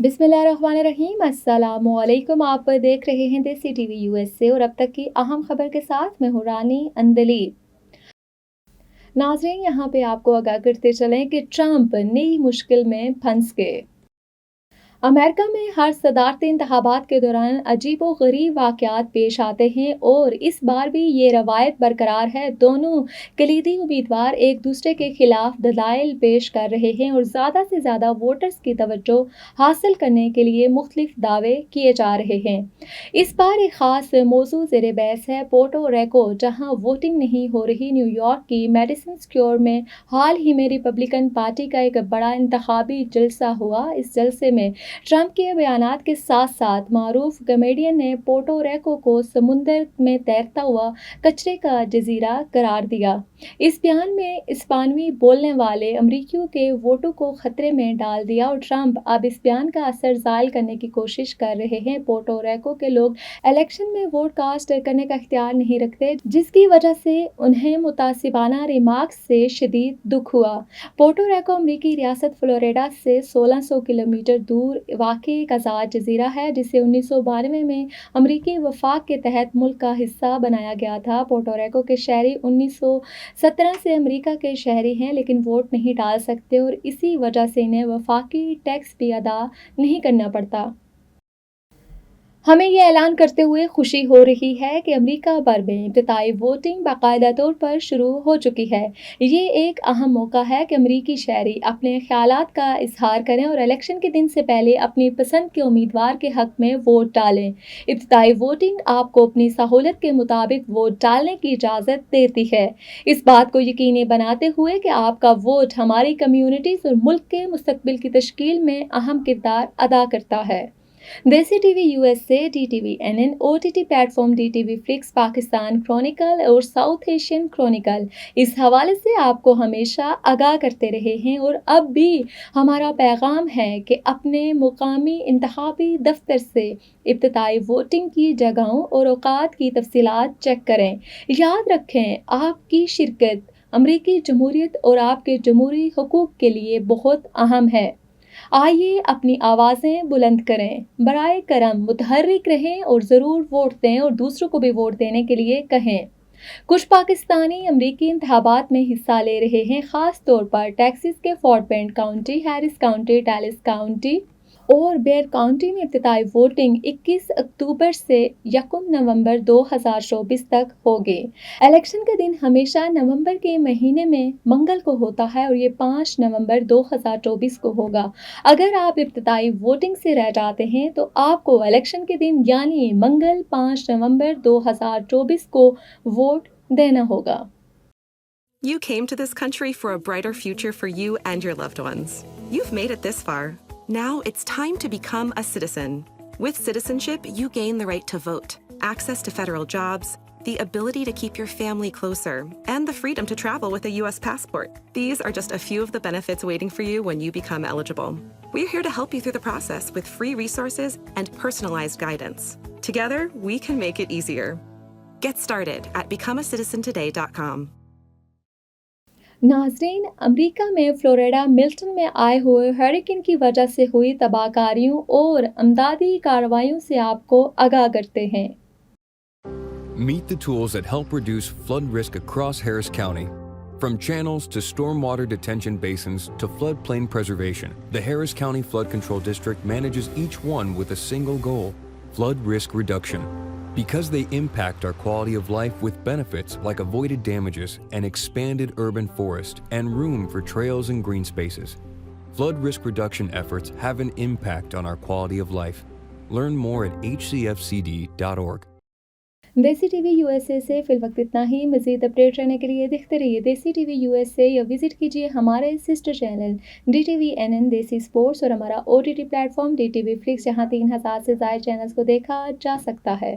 बिस्मिल्लाहिर्रहमानिर्रहीम। अस्सलाम वालेकुम। आप देख रहे हैं देसी टीवी यूएसए और अब तक की अहम खबर के साथ मैं हूँ रानी अंदली। नाज़रीन, यहाँ पे आपको आगाह करते चलें कि ट्रंप नई मुश्किल में फंस गए। अमेरिका में हर सदारती इंतखाबात के दौरान अजीबो गरीब वाक़यात पेश आते हैं और इस बार भी ये रवायत बरकरार है। दोनों कलीदी उम्मीदवार एक दूसरे के खिलाफ दलाइल पेश कर रहे हैं और ज़्यादा से ज़्यादा वोटर्स की तवज्जो हासिल करने के लिए मुख्तलिफ दावे किए जा रहे हैं। इस बार एक ख़ास मौजू ज़ेर बहस है पोर्टो रिको, जहाँ वोटिंग नहीं हो रही। न्यूयॉर्क की मेडिसन स्क्वायर में हाल ही में रिपब्लिकन पार्टी का एक बड़ा इंतखाबी जलसा हुआ। इस जलसे में ट्रंप के बयानात के साथ साथ मारूफ कॉमेडियन ने पोर्टो रिको को समुंदर में तैरता हुआ कचरे का जजीरा करार दिया। इस बयान में स्पेनिश बोलने वाले अमरीकियों के वोटों को खतरे में डाल दिया और ट्रंप अब इस बयान का असर ज़ायल करने की कोशिश कर रहे हैं। पोर्टो रिको के लोग इलेक्शन में वोट कास्ट करने का इख्तियार नहीं रखते, जिसकी वजह से उन्हें मुतासिबाना रिमार्क्स से शदीद दुख हुआ। पोर्टो रिको अमरीकी रियासत फ्लोरिडा से 1600 किलोमीटर दूर वाक़ एक आज़ाद जज़ीरा है, जिसे 1992 में अमरीकी वफाक के तहत मुल्क का हिस्सा बनाया गया था। पोर्टो रिको के शहरी 1917 से अमरीका के शहरी हैं, लेकिन वोट नहीं डाल सकते और इसी वजह से इन्हें वफाकी टैक्स भी अदा नहीं करना पड़ता। हमें ये ऐलान करते हुए खुशी हो रही है कि अमेरिका भर में इब्तिदाई वोटिंग बाकायदा तौर पर शुरू हो चुकी है। ये एक अहम मौका है कि अमरीकी शहरी अपने ख्यालात का इजहार करें और इलेक्शन के दिन से पहले अपनी पसंद के उम्मीदवार के हक में वोट डालें। इब्तिदाई वोटिंग आपको अपनी सहूलत के मुताबिक वोट डालने की इजाज़त देती है, इस बात को यकीनी बनाते हुए कि आपका वोट हमारी कम्यूनिटीज़ और मुल्क के मुस्तकबिल की तश्कील में अहम किरदार अदा करता है। देसी TV USA, DTV-NN, OTT platform DTV flix, Pakistan Chronicle और साउथ एशियन क्रॉनिकल इस हवाले से आपको हमेशा आगाह करते रहे हैं और अब भी हमारा पैगाम है कि अपने मुकामी इंतखाबी दफ्तर से इब्तिदाई वोटिंग की जगहों और औकात की तफसीलात चेक करें। याद रखें, आपकी शिरकत अमरीकी जमहूरियत और आपके जमहूरी हुकूक के लिए बहुत अहम है। आइए अपनी आवाज़ें बुलंद करें, बराए करम मुतहर्रिक रहें और ज़रूर वोट दें और दूसरों को भी वोट देने के लिए कहें। कुछ पाकिस्तानी अमरीकी इंतखाबात में हिस्सा ले रहे हैं, ख़ास तौर पर टेक्सास के fort bend county, Harris county, Dallas county और बेयर काउंटी में इब्तिदाई वोटिंग 21 अक्टूबर से 1 नवंबर 2024 तक होगी। इलेक्शन का दिन हमेशा नवंबर के महीने में मंगल को होता है और ये 5 नवंबर 2024 को होगा। अगर आप इब्तिदाई वोटिंग से रह जाते हैं तो आपको इलेक्शन के दिन यानी मंगल 5 नवंबर 2024 को वोट देना होगा। You came to this country for a brighter future for you and your loved ones. You've made it this far. Now it's time to become a citizen. With citizenship, you gain the right to vote, access to federal jobs, the ability to keep your family closer, and the freedom to travel with a U.S. passport. These are just a few of the benefits waiting for you when you become eligible. We're here to help you through the process with free resources and personalized guidance. Together, we can make it easier. Get started at becomeacitizentoday.com. नाज़रीन, America में Florida Milton में आए हुए hurricane की वजह से हुई तबाहकारियों और अमदादी कार्रवाइयों से आपको आगाह करते हैं। Meet the tools that help reduce flood risk across Harris County. From channels to stormwater detention basins to floodplain preservation, the Harris County Flood Control District manages each one with a single goal: flood risk reduction. Because they impact our quality of life with benefits like avoided damages, an expanded urban forest, and room for trails and green spaces. Flood risk reduction efforts have an impact on our quality of life. Learn more at hcfcd.org. देसी TV USA से फिलवक्त इतना ही। मज़ीद update रहने के लिए देखते रहिए देसी टीवी यूएसए या विजिट कीजिए हमारे सिस्टर चैनल DTV-NN देसी स्पोर्ट्स और हमारा OTT प्लेटफॉर्म DTV फ्लिक्स, जहां 3000 से ज़ायद चैनल्स को देखा जा सकता है।